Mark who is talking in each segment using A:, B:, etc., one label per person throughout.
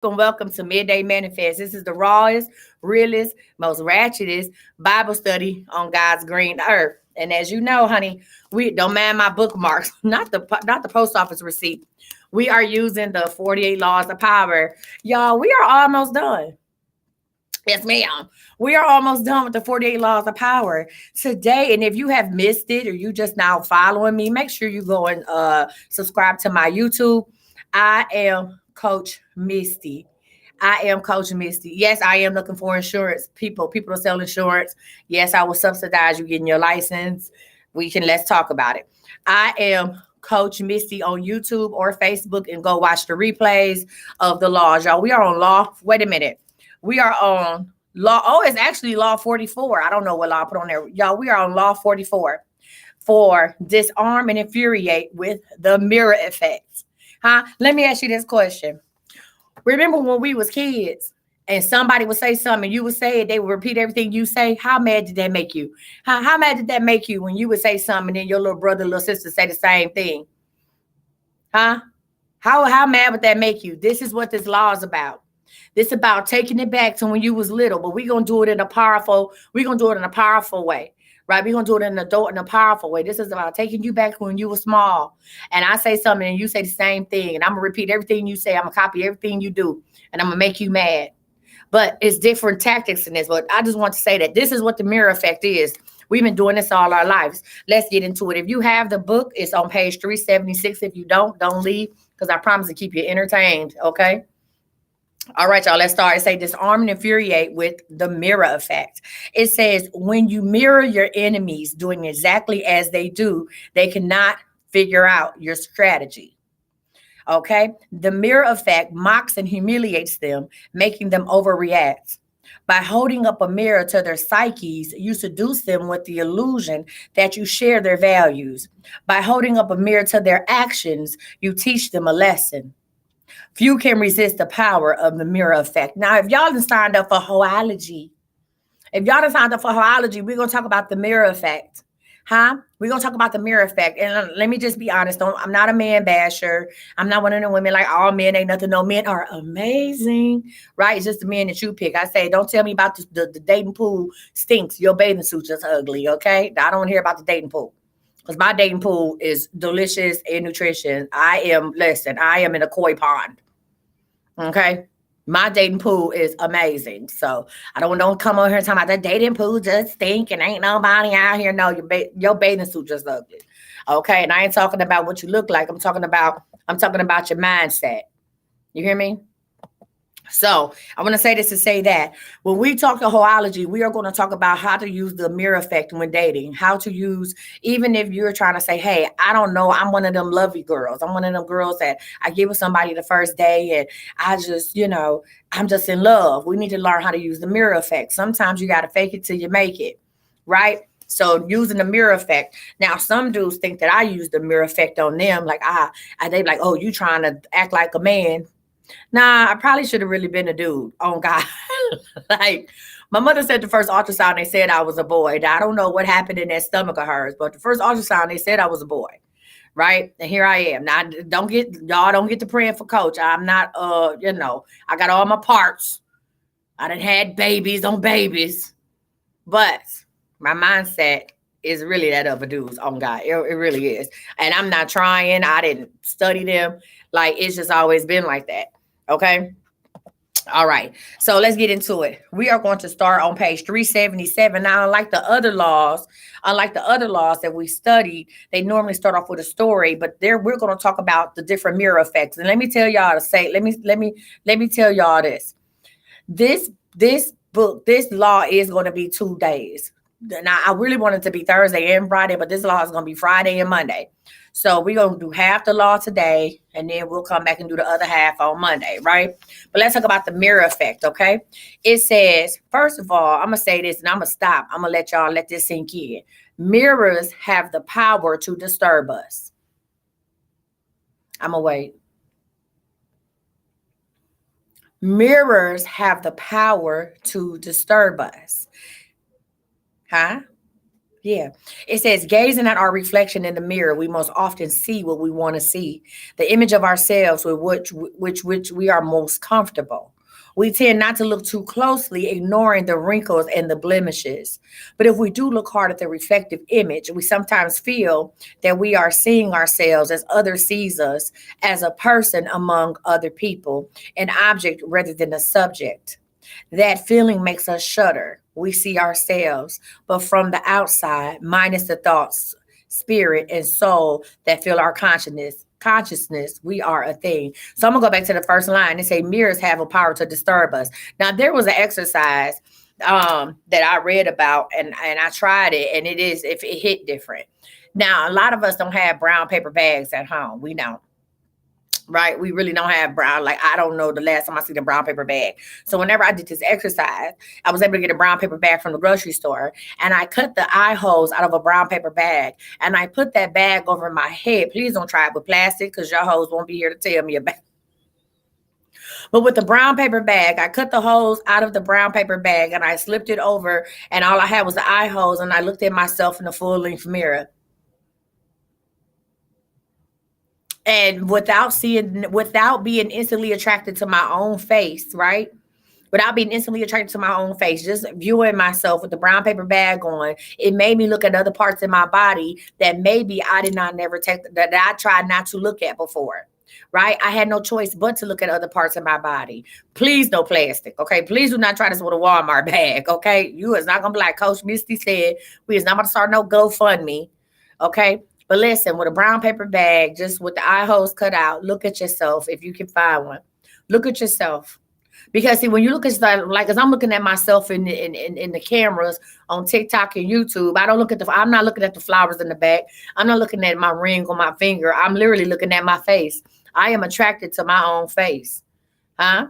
A: and welcome to Midday Manifest. This is the rawest, realest, most ratchetest Bible study on God's green earth. And as you know, honey, we don't mind my bookmarks, not the post office receipt. We are using the 48 laws of power. Y'all, we are almost done. Yes, ma'am. We are almost done with the 48 laws of power today. And if you have missed it or you just now following me, make sure you go and subscribe to my YouTube. I am Coach Misty. I am Coach Misty. Yes, I am looking for insurance people to sell insurance. Yes, I will subsidize you getting your license. Let's talk about it. I am Coach Misty on YouTube or Facebook and go watch the replays of the laws. Y'all, we are on law. Wait a minute. We are on law. Oh, it's actually law 44. I don't know what law I put on there. Y'all, we are on law 44 for disarm and infuriate with the mirror effect. Huh? Let me ask you this question. Remember when we was kids and somebody would say something, you would say it, they would repeat everything you say? How mad did that make you? How mad did that make you when you would say something and then your little brother, little sister say the same thing? Huh? How mad would that make you? This is what this law is about. This about taking it back to when you was little, but we're gonna do it in a powerful way. Right? We're gonna do it in a powerful way. This is about taking you back when you were small. And I say something and you say the same thing. And I'm gonna repeat everything you say. I'm gonna copy everything you do. And I'm gonna make you mad. But it's different tactics in this. But I just want to say that this is what the mirror effect is. We've been doing this all our lives. Let's get into it. If you have the book, it's on page 376. If you don't leave, because I promise to keep you entertained. Okay. All right, y'all, let's start. It say disarm and infuriate with the mirror effect. It says when you mirror your enemies doing exactly as they do, they cannot figure out your strategy. Okay. The mirror effect mocks and humiliates them, making them overreact. By holding up a mirror to their psyches, you seduce them with the illusion that you share their values. By holding up a mirror to their actions, you teach them a lesson. Few can resist the power of the mirror effect. Now, if y'all done signed up for hoology, we're gonna talk about the mirror effect. Huh? We're gonna talk about the mirror effect. And let me just be honest. I'm not a man basher. I'm not one of the women like all men ain't nothing. No, men are amazing. Right? It's just the men that you pick. I say, don't tell me about the dating pool stinks. Your bathing suit just ugly, okay? I don't want to hear about the dating pool. Because my dating pool is delicious and nutrition. I am in a koi pond. Okay. My dating pool is amazing. So I don't come over here and talk about the dating pool just stink and ain't nobody out here. No, your bathing suit just ugly. Okay. And I ain't talking about what you look like. I'm talking about your mindset. You hear me? So I want to say this to say that when we talk to hoology, we are going to talk about how to use the mirror effect when dating, how to use, even if you're trying to say, hey, I don't know, I'm one of them lovey girls. I'm one of them girls that I get with somebody the first day and I just, I'm just in love. We need to learn how to use the mirror effect. Sometimes you got to fake it till you make it, right? So using the mirror effect. Now, some dudes think that I use the mirror effect on them. Like, they be like, oh, you trying to act like a man. Nah, I probably should have really been a dude. Oh God. Like my mother said the first ultrasound, they said I was a boy. Now, I don't know what happened in that stomach of hers, but the first ultrasound, they said I was a boy. Right. And here I am. Now don't get to praying for coach. I'm not I got all my parts. I done had babies on babies. But my mindset is really that of a dude's on God. It really is. And I'm not trying. I didn't study them. Like it's just always been like that. Okay. All right. So let's get into it. We are going to start on page 377. Now, unlike the other laws that we studied, they normally start off with a story, but there we're going to talk about the different mirror effects. And let me tell y'all let me tell y'all this. This law is going to be 2 days. Now, I really want it to be Thursday and Friday, but this law is going to be Friday and Monday. So we're going to do half the law today, and then we'll come back and do the other half on Monday, right? But let's talk about the mirror effect, okay? It says, first of all, I'm going to say this, and I'm going to stop. I'm going to let this sink in. Mirrors have the power to disturb us. I'm going to wait. Mirrors have the power to disturb us. Huh? Yeah. It says, gazing at our reflection in the mirror, we most often see what we want to see, the image of ourselves with which we are most comfortable. We tend not to look too closely, ignoring the wrinkles and the blemishes. But if we do look hard at the reflective image, we sometimes feel that we are seeing ourselves as others sees us, as a person among other people, an object rather than a subject. That feeling makes us shudder. We see ourselves, but from the outside, minus the thoughts, spirit, and soul that fill our consciousness, we are a thing. So I'm gonna go back to the first line and say mirrors have a power to disturb us. Now there was an exercise that I read about, and I tried it, and it is, if it hit different. Now a lot of us don't have brown paper bags at home. We don't, right? We really don't have brown. Like, I don't know the last time I see the brown paper bag. So whenever I did this exercise, I was able to get a brown paper bag from the grocery store, and I cut the eye holes out of a brown paper bag, and I put that bag over my head. Please don't try it with plastic, because your hoes won't be here to tell me about it. But with the brown paper bag, I cut the holes out of the brown paper bag, and I slipped it over, and all I had was the eye holes, and I looked at myself in the full length mirror. And without being instantly attracted to my own face, right? Without being instantly attracted to my own face, just viewing myself with the brown paper bag on, it made me look at other parts in my body that maybe I did not never take, that I tried not to look at before. Right? I had no choice but to look at other parts of my body. Please, no plastic. Okay. Please do not try this with a Walmart bag. Okay. You is not gonna be like Coach Misty said. We is not gonna start no GoFundMe. Okay. But listen, with a brown paper bag, just with the eye holes cut out, look at yourself if you can find one. Look at yourself. Because see, when you look at stuff, like as I'm looking at myself in the cameras on TikTok and YouTube, I don't look at the I'm not looking at the flowers in the back. I'm not looking at my ring on my finger. I'm literally looking at my face. I am attracted to my own face. Huh?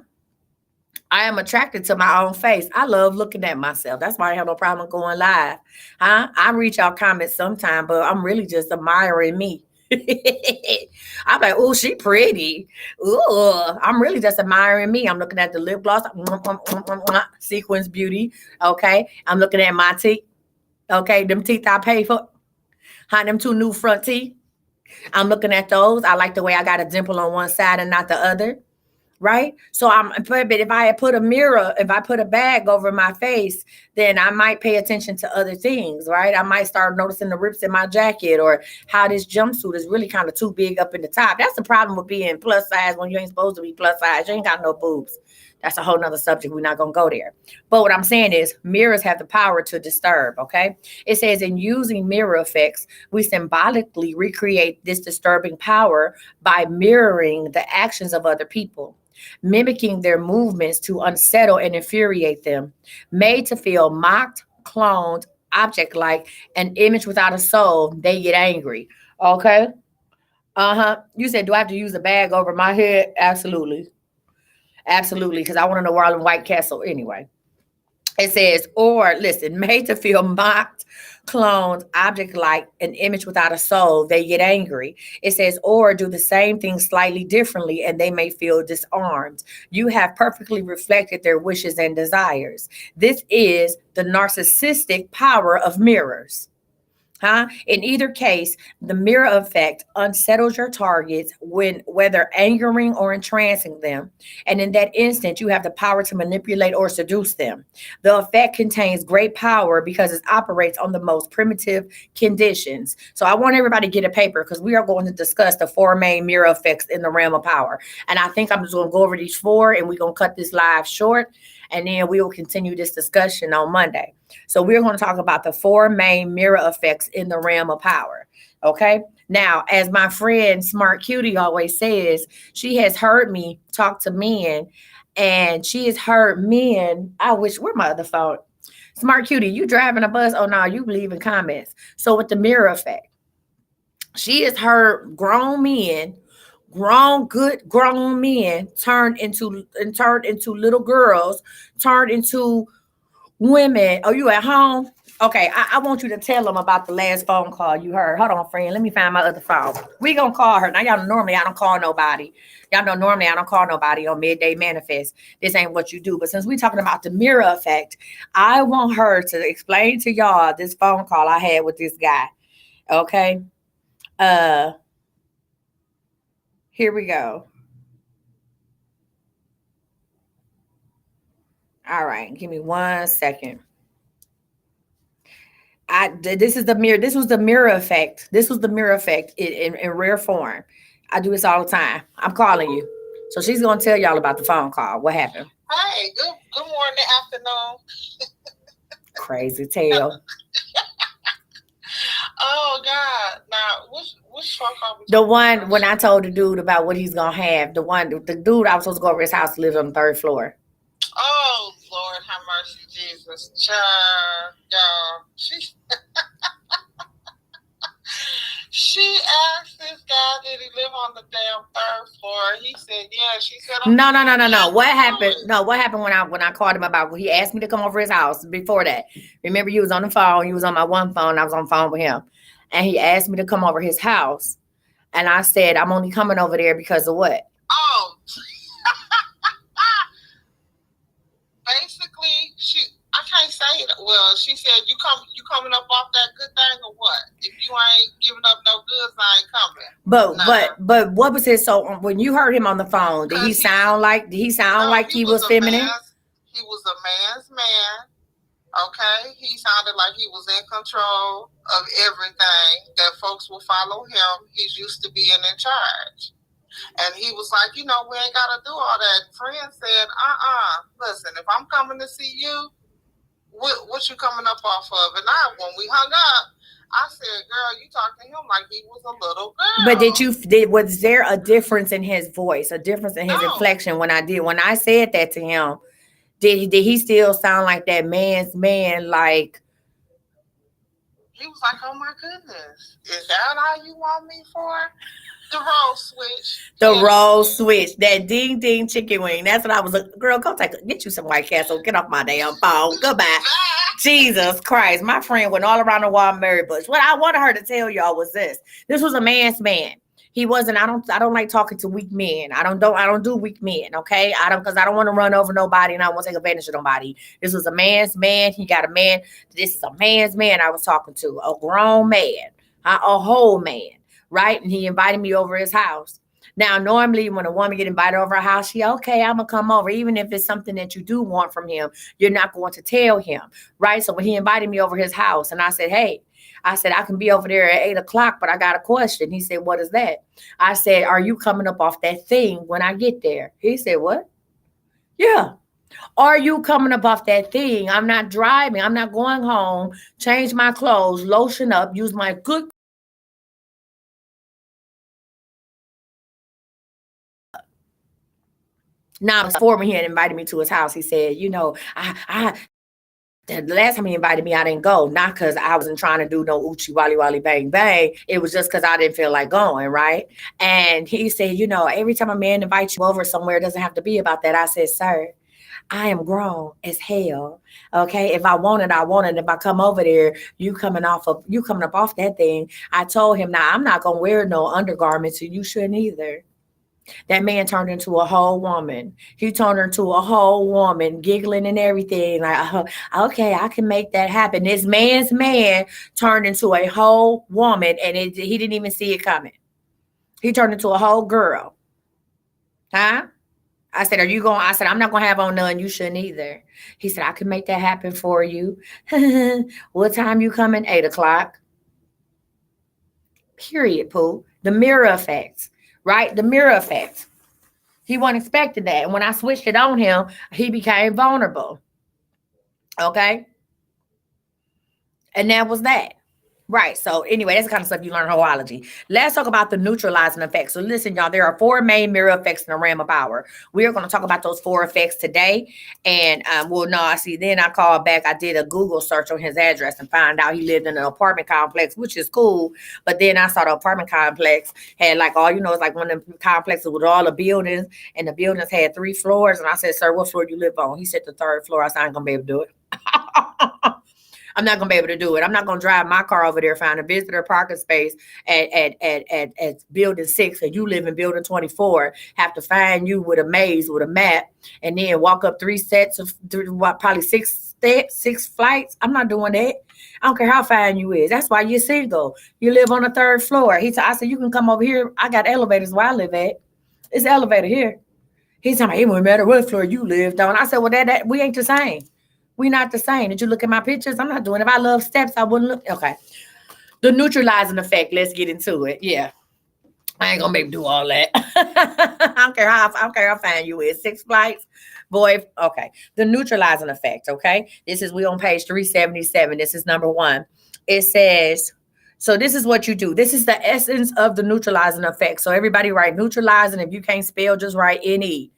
A: I am attracted to my own face. I love looking at myself. That's why I have no problem going live. Huh? I reach out comments sometime, but I'm really just admiring me. I'm like, oh, she pretty. Ooh, I'm really just admiring me. I'm looking at the lip gloss, sequence beauty. Okay. I'm looking at my teeth. Okay. Them teeth I paid for. Huh? Them two new front teeth. I'm looking at those. I like the way I got a dimple on one side and not the other. Right. So but if I put a mirror, if I put a bag over my face, then I might pay attention to other things. Right. I might start noticing the rips in my jacket, or how this jumpsuit is really kind of too big up in the top. That's the problem with being plus size when you ain't supposed to be plus size. You ain't got no boobs. That's a whole nother subject. We're not going to go there. But what I'm saying is mirrors have the power to disturb. Okay. It says in using mirror effects, we symbolically recreate this disturbing power by mirroring the actions of other people, mimicking their movements to unsettle and infuriate them, made to feel mocked, cloned, object like, an image without a soul, they get angry. Okay. Uh-huh. You said, do I have to use a bag over my head? Absolutely. Absolutely. Because I want to know where I'm in White Castle anyway. It says, or listen, made to feel mocked, cloned, object like, an image without a soul, they get angry. It says, or do the same thing slightly differently and they may feel disarmed. You have perfectly reflected their wishes and desires. This is the narcissistic power of mirrors. Huh? In either case, the mirror effect unsettles your targets when whether angering or entrancing them. And in that instant, you have the power to manipulate or seduce them. The effect contains great power because it operates on the most primitive conditions. So I want everybody to get a paper, because we are going to discuss the four main mirror effects in the realm of power. And I think I'm just going to go over these four, and we're going to cut this live short, and then we will continue this discussion on Monday. So we're going to talk about the four main mirror effects in the realm of power. Okay. Now, as my friend Smart Cutie always says, she has heard me talk to men, and she has heard men. I wish, where my other phone? Smart Cutie, you driving a bus? Oh no, you leaving comments. So with the mirror effect, she has heard good grown men turned into little girls, turned into women. Are you at home? Okay, I want you to tell them about the last phone call you heard. Hold on, friend. Let me find my other phone. We gonna call her. Now, y'all know normally I don't call nobody. Y'all know normally I don't call nobody on Midday Manifest. This ain't what you do. But since we talking about the mirror effect, I want her to explain to y'all this phone call I had with this guy. Okay. Uh, Here we go. All right, give me 1 second. This is the mirror. This was the mirror effect. This was the mirror effect in rare form. I do this all the time. I'm calling you. So she's gonna tell y'all about the phone call. What happened?
B: Hi, good morning, afternoon.
A: Crazy tale.
B: Oh God. Now which phone call we
A: The
B: talking
A: one
B: about?
A: when I told the dude about what he's gonna have. The dude I was supposed to go over his house lives on the third floor.
B: Oh Lord, have mercy, Jesus. Child, y'all. She asked this guy, did he live on the damn third floor? He said, yeah. She said,
A: No. What happened? No, what happened when I called him about? He asked me to come over his house. Before that, remember, you was on the phone. He was on my one phone. I was on the phone with him, and he asked me to come over his house. And I said, I'm only coming over there because of what?
B: Oh, basically, I can't say it. Well, she said, you coming up off that good thing or what? If you ain't giving up no goods, I ain't coming.
A: But what was his? So when you heard him on the phone, did he sound like he was feminine?
B: He was a man's man. Okay, he sounded like he was in control of everything. That folks will follow him. He's used to being in charge. And he was like, we ain't got to do all that. Friend said, listen, if I'm coming to see you, what you coming up off of? And when we hung up, I said, girl, you talked to him like he was a little girl.
A: But was there a difference in his voice, a difference in his inflection when I said that to him? Did he still sound like that man's man? Like,
B: he was like, oh my goodness, is that all you want me for? The role switch.
A: Role switch. That ding ding chicken wing. That's what I was. Girl, go get you some White Castle. Get off my damn phone. Goodbye. Jesus Christ. My friend went all around the wall Mary Bush. What I wanted her to tell y'all was this. This was a man's man. He wasn't. I don't like talking to weak men. I don't do weak men. Okay. Because I don't want to run over nobody and I don't want to take advantage of nobody. This was a man's man. He got a man. This is a man's man I was talking to. A grown man. A whole man. Right? And he invited me over his house. Now, normally when a woman get invited over her house, I'm gonna come over. Even if it's something that you do want from him, you're not going to tell him, right? So when he invited me over his house and I said, hey, I can be over there at 8:00, but I got a question. He said, what is that? I said, are you coming up off that thing when I get there? He said, what? Yeah. Are you coming up off that thing? I'm not driving. I'm not going home, change my clothes, lotion up, use my good now, before when he had invited me to his house, he said, the last time he invited me, I didn't go. Not because I wasn't trying to do no uchi wally wally bang bang. It was just because I didn't feel like going, right? And he said, every time a man invites you over somewhere, it doesn't have to be about that. I said, sir, I am grown as hell. Okay. If I want it, I want it. If I come over there, you coming up off that thing. I told him, now I'm not gonna wear no undergarments, and you shouldn't either. That man turned into a whole woman. He turned into a whole woman, giggling and everything. Like, okay, I can make that happen. This man's man turned into a whole woman, and he didn't even see it coming. He turned into a whole girl. Huh? I said, are you going? I said, I'm not going to have on none. You shouldn't either. He said, I can make that happen for you. What time you coming? 8:00. Period, Pooh. The mirror effect. Right? The mirror effect. He wasn't expecting that. And when I switched it on him, he became vulnerable. Okay? And that was that. Right. So anyway, that's the kind of stuff you learn in horology. Let's talk about the neutralizing effects. So listen, y'all, there are 4 main mirror effects in the realm of power. We are going to talk about those 4 effects today. And then I called back. I did a Google search on his address and found out he lived in an apartment complex, which is cool. But then I saw the apartment complex had it's like one of the complexes with all the buildings, and the buildings had 3 floors. And I said, sir, what floor do you live on? He said the 3rd floor. I said, I ain't going to be able to do it. I'm not gonna be able to do it. I'm not gonna drive my car over there, find a visitor parking space at building 6, and you live in building 24. Have to find you with a maze with a map, and then walk up 3 sets of probably 6 flights. I'm not doing that. I don't care how fine you is. That's why you're single. You live on the 3rd floor. I said, you can come over here. I got elevators where I live at. It's an elevator here. He's talking, it wouldn't matter what floor you lived on. I said, well, that we ain't the same. We not the same. Did you look at my pictures? I'm not doing it. If I love steps, I wouldn't look. Okay. The neutralizing effect. Let's get into it. Yeah. I ain't gonna make do all that. I don't care how fine you is. 6 flights, boy. Okay. The neutralizing effect. Okay. We on page 377. This is number 1. It says, so this is what you do. This is the essence of the neutralizing effect. So everybody write neutralizing. If you can't spell, just write NE.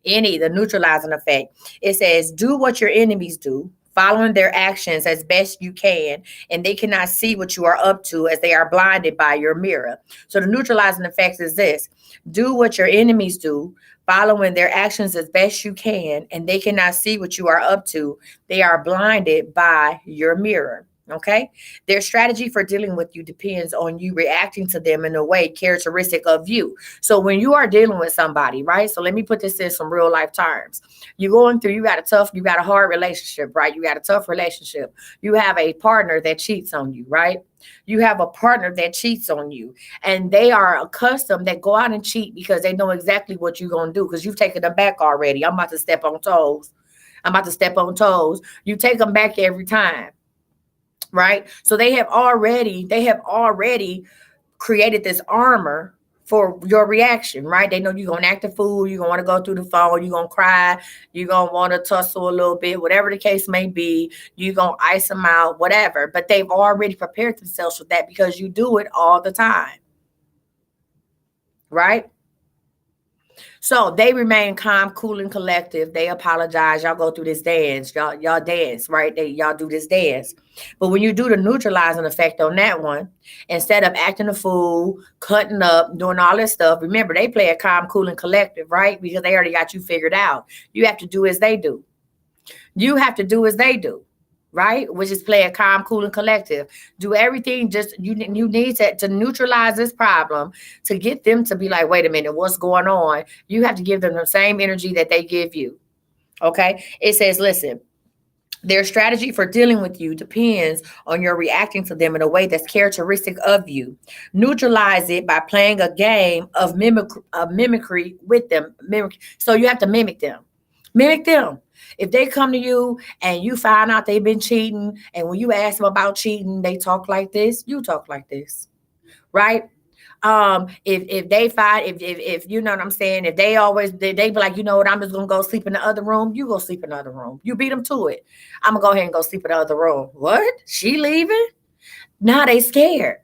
A: The neutralizing effect. It says, do what your enemies do, following their actions as best you can, and they cannot see what you are up to as they are blinded by your mirror. So the neutralizing effect is this: do what your enemies do, following their actions as best you can, and they cannot see what you are up to. They are blinded by your mirror. Okay. Their strategy for dealing with you depends on you reacting to them in a way characteristic of you. So when you are dealing with somebody, right? So let me put this in some real life terms. You got a hard relationship, right? You got a tough relationship. You have a partner that cheats on you, right? You have a partner that cheats on you, and they are accustomed that go out and cheat because they know exactly what you're going to do because you've taken them back already. I'm about to step on toes. You take them back every time. Right. So they have already created this armor for your reaction, right? They know you're going to act a fool. You're going to want to go through the phone. You're going to cry. You're going to want to tussle a little bit, whatever the case may be. You're going to ice them out, whatever. But they've already prepared themselves for that because you do it all the time. Right? So they remain calm, cool, and collective. They apologize. Y'all go through this dance. Y'all dance, right? Y'all do this dance. But when you do the neutralizing effect on that one, instead of acting a fool, cutting up, doing all this stuff, remember, they play a calm, cool, and collective, right? Because they already got you figured out. You have to do as they do. Right? Which is play a calm, cool, and collective. Do everything. Just you need to neutralize this problem to get them to be like, wait a minute, what's going on? You have to give them the same energy that they give you. Okay. It says, listen, their strategy for dealing with you depends on your reacting to them in a way that's characteristic of you. Neutralize it by playing a game of mimicry with them. So you have to mimic them. If they come to you and you find out they've been cheating, and when you ask them about cheating, they talk like this, you talk like this, right? If they find if you know what I'm saying, if they be like, you know what, I'm just gonna go sleep in the other room, you go sleep in the other room. You beat them to it. I'm gonna go ahead and go sleep in the other room. What? She leaving? Now they scared.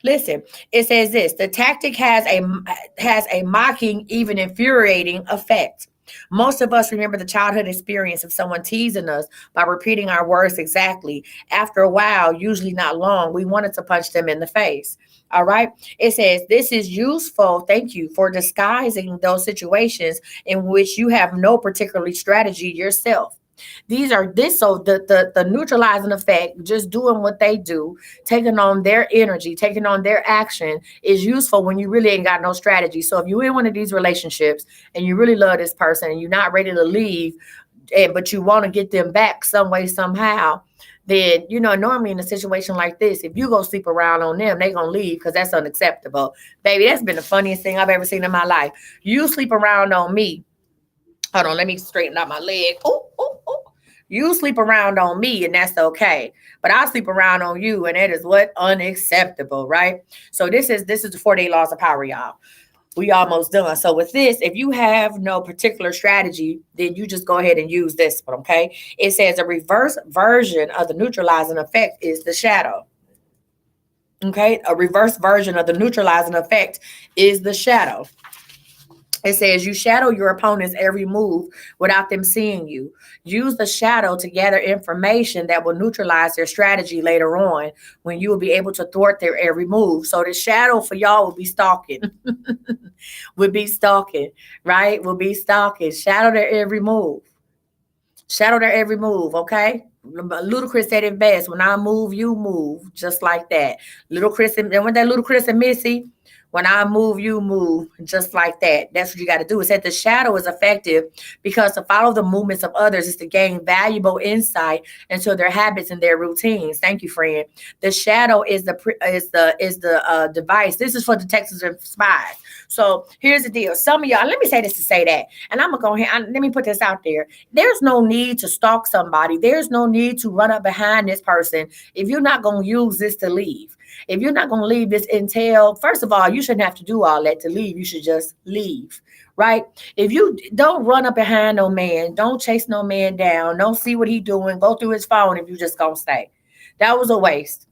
A: Listen, it says this: the tactic has a mocking, even infuriating effect. Most of us remember the childhood experience of someone teasing us by repeating our words exactly. After a while, usually not long, we wanted to punch them in the face. All right. It says this is useful. Thank you for disguising those situations in which you have no particular strategy yourself. So the neutralizing effect, just doing what they do, taking on their energy, taking on their action, is useful when you really ain't got no strategy. So if you're in one of these relationships and you really love this person and you're not ready to leave, but you want to get them back some way, somehow, then, normally in a situation like this, if you go sleep around on them, they're going to leave because that's unacceptable. Baby, that's been the funniest thing I've ever seen in my life. You sleep around on me. Hold on, let me straighten out my leg. Oh. You sleep around on me, and that's okay. But I sleep around on you, and that is what? Unacceptable, right? So this is the 48 laws of power, y'all. We almost done. So with this, if you have no particular strategy, then you just go ahead and use this one, okay? It says a reverse version of the neutralizing effect is the shadow. Okay? A reverse version of the neutralizing effect is the shadow. It says you shadow your opponent's every move without them seeing you. Use the shadow to gather information that will neutralize their strategy later on when you will be able to thwart their every move. So the shadow for y'all will be stalking. Right? Will be stalking. Shadow their every move. Okay? Ludacris said it best. When I move, you move, just like that. Little Chris and when that Little Chris and Missy, when I move, you move, just like that. That's what you got to do. It said the shadow is effective because to follow the movements of others is to gain valuable insight into their habits and their routines. Thank you, friend. The shadow is the device. This is for detectives and spies. So here's the deal. Some of y'all, let me say this to say that, and I'm gonna go ahead. Let me put this out there. There's no need to stalk somebody. There's no need to run up behind this person if you're not going to use this to leave. If you're not going to leave this intel, first of all, you shouldn't have to do all that to leave. You should just leave, right? If you don't run up behind no man, don't chase no man down, don't see what he doing, go through his phone if you just going to stay. That was a waste.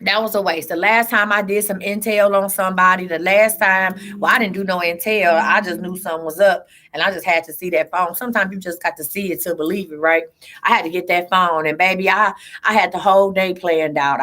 A: That was a waste. The last time I did some intel on somebody, the last time, well, I didn't do no intel. I just knew something was up and I just had to see that phone. Sometimes you just got to see it to believe it, right? I had to get that phone and baby, I had the whole day planned out.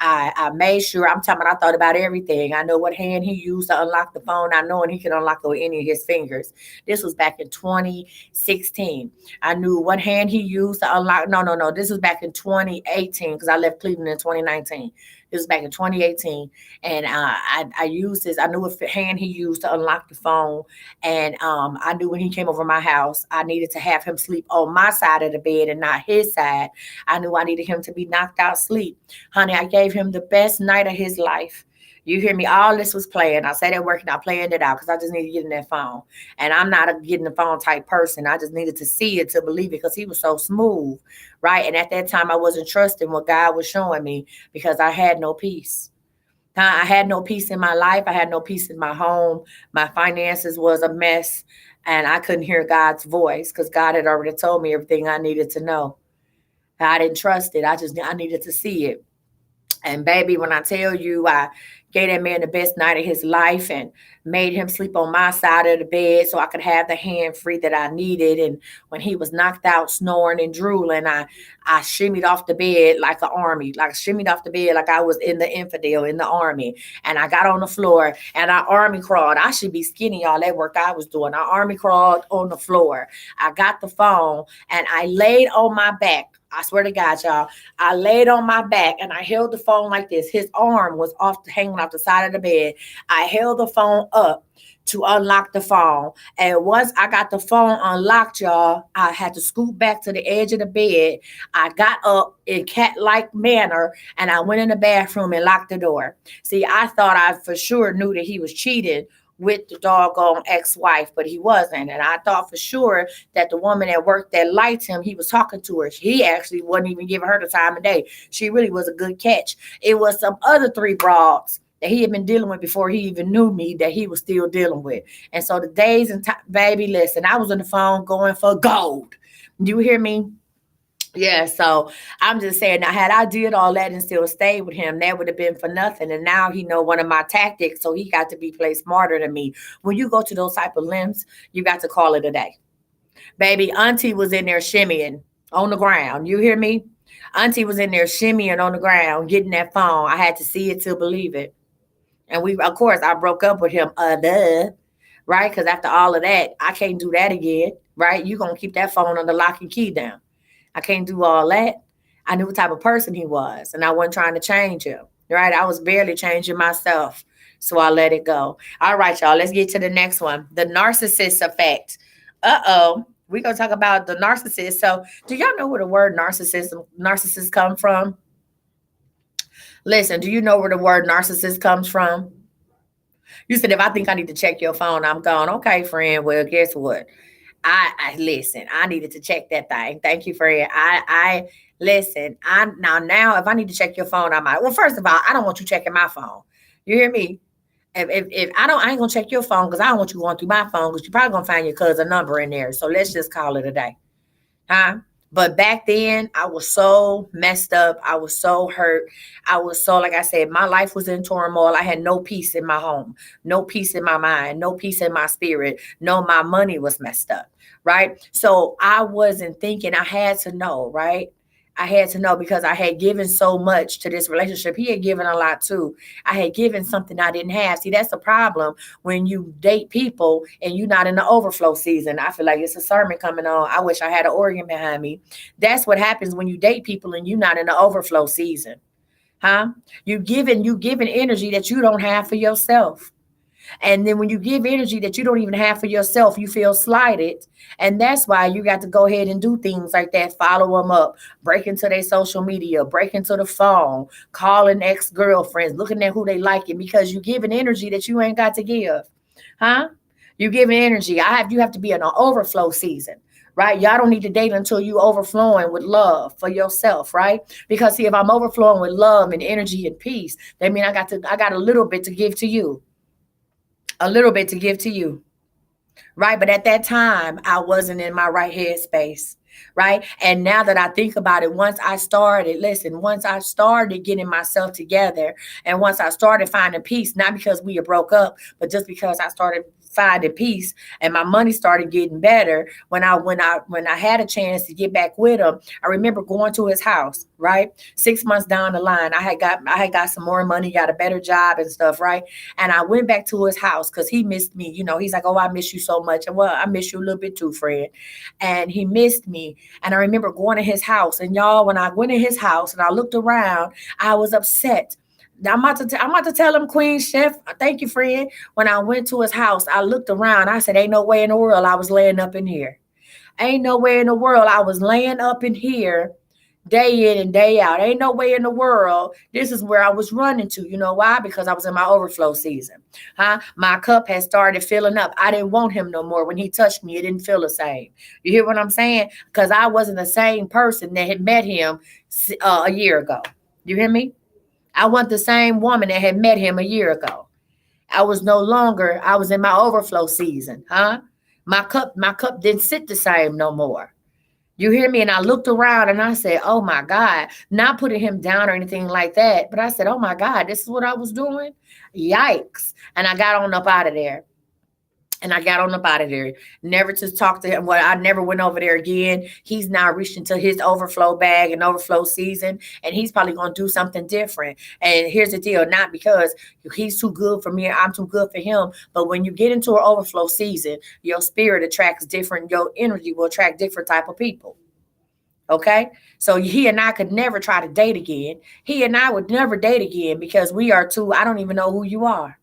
A: I made sure, I'm talking about, I thought about everything. I know what hand he used to unlock the phone. I know and he could unlock it with any of his fingers. This was back in 2016. I knew what hand he used to unlock. No. This was back in 2018 because I left Cleveland in 2019. This was back in 2018, and I used his. I knew what hand he used to unlock the phone, and I knew when he came over my house, I needed to have him sleep on my side of the bed and not his side. I knew I needed him to be knocked out sleep, honey. I gave him the best night of his life. You hear me? All this was playing. I said at work and I planned it out because I just needed to get in that phone. And I'm not a getting the phone type person. I just needed to see it to believe it because he was so smooth, right? And at that time, I wasn't trusting what God was showing me because I had no peace. I had no peace in my life. I had no peace in my home. My finances was a mess. And I couldn't hear God's voice because God had already told me everything I needed to know. I didn't trust it. I needed to see it. And baby, when I tell you, I gave that man the best night of his life and made him sleep on my side of the bed so I could have the hand free that I needed. And when he was knocked out, snoring and drooling, I shimmied off the bed like an army, like shimmied off the bed like I was in the infidel in the army. And I got on the floor and I army crawled. I should be skinny, y'all. That work I was doing. I army crawled on the floor. I got the phone and I laid on my back. I swear to God, y'all. I laid on my back and I held the phone like this. His arm was hanging off the side of the bed. I held the phone up to unlock the phone. And once I got the phone unlocked, y'all, I had to scoot back to the edge of the bed. I got up in cat-like manner and I went in the bathroom and locked the door. See, I thought I for sure knew that he was cheating with the doggone ex-wife, but he wasn't. And I thought for sure that the woman at work that liked him, he was talking to her. He actually wasn't even giving her the time of day. She really was a good catch. It was some other three broads that he had been dealing with before he even knew me that he was still dealing with. And so the days and time, baby, listen, I was on the phone going for gold. Do you hear me? Yeah, so I'm just saying now had I did all that and still stayed with him, that would have been for nothing. And now he know one of my tactics, so he got to be played smarter than me. When you go to those type of limbs, you got to call it a day. Baby, Auntie was in there shimmying on the ground. You hear me? Auntie was in there shimmying on the ground, getting that phone. I had to see it to believe it. And we, of course, I broke up with him, duh, right? Because after all of that, I can't do that again, right? You gonna keep that phone under lock and key down. I can't do all that. I knew what type of person he was, and I wasn't trying to change him, right? I was barely changing myself, so I let it go. All right, y'all, let's get to the next one. The narcissist effect. Uh-oh. We're going to talk about the narcissist. So do y'all know where the word narcissist come from? Listen, do you know where the word narcissist comes from? You said, if I think I need to check your phone, I'm gone. Okay, friend. Well, guess what? I listen. I needed to check that thing. Thank you, friend. I listen. I now if I need to check your phone, I might. Well, first of all, I don't want you checking my phone. You hear me? If I ain't gonna check your phone because I don't want you going through my phone because you're probably gonna find your cousin number in there. So let's just call it a day, huh? But back then, I was so messed up. I was so hurt. I was so, like I said, my life was in turmoil. I had no peace in my home, no peace in my mind, no peace in my spirit. No, my money was messed up, right? So I wasn't thinking I had to know, right? I had to know because I had given so much to this relationship. He had given a lot too. I had given something I didn't have. See, that's the problem when you date people and you're not in the overflow season. I feel like it's a sermon coming on. I wish I had an organ behind me. That's what happens when you date people and you're not in the overflow season. Huh? You giving energy that you don't have for yourself. And then when you give energy that you don't even have for yourself, you feel slighted. And that's why you got to go ahead and do things like that. Follow them up, break into their social media, break into the phone, calling ex-girlfriends, looking at who they liking because you giving energy that you ain't got to give. Huh? You giving energy. You have to be in an overflow season. Right? Y'all don't need to date until you overflowing with love for yourself, right? Because see, if I'm overflowing with love and energy and peace, that means I got a little bit to give to you, a little bit to give to you, right? But at that time, I wasn't in my right headspace, right? And now that I think about it, once I started getting myself together, and once I started finding peace, not because we had broke up, but just because I started finding peace and my money started getting better. When I had a chance to get back with him, I remember going to his house, right? 6 months down the line, I had got some more money, got a better job and stuff, right? And I went back to his house because he missed me. He's like, "Oh, I miss you so much." And well, I miss you a little bit too, friend. And he missed me. And I remember going to his house. And y'all, when I went in his house and I looked around, I was upset. I'm about to tell him, Queen Chef. Thank you, friend. When I went to his house, I looked around. I said, "Ain't no way in the world I was laying up in here. Ain't no way in the world I was laying up in here day in and day out. Ain't no way in the world this is where I was running to." You know why? Because I was in my overflow season. Huh? My cup had started filling up. I didn't want him no more. When he touched me, it didn't feel the same. You hear what I'm saying? Because I wasn't the same person that had met him a year ago. You hear me? I wasn't the same woman that had met him a year ago. I was in my overflow season. Huh? My cup didn't sit the same no more. You hear me? And I looked around and I said, "Oh my God," not putting him down or anything like that. But I said, "Oh my God, this is what I was doing. Yikes." And I got on up out of there. And I got on up out of there, never to talk to him. Well, I never went over there again. He's now reached into his overflow bag and overflow season, and he's probably going to do something different. And here's the deal: not because he's too good for me, or I'm too good for him, but when you get into an overflow season, your spirit attracts different. Your energy will attract different type of people. Okay, so he and I could never try to date again. He and I would never date again because we are too. I don't even know who you are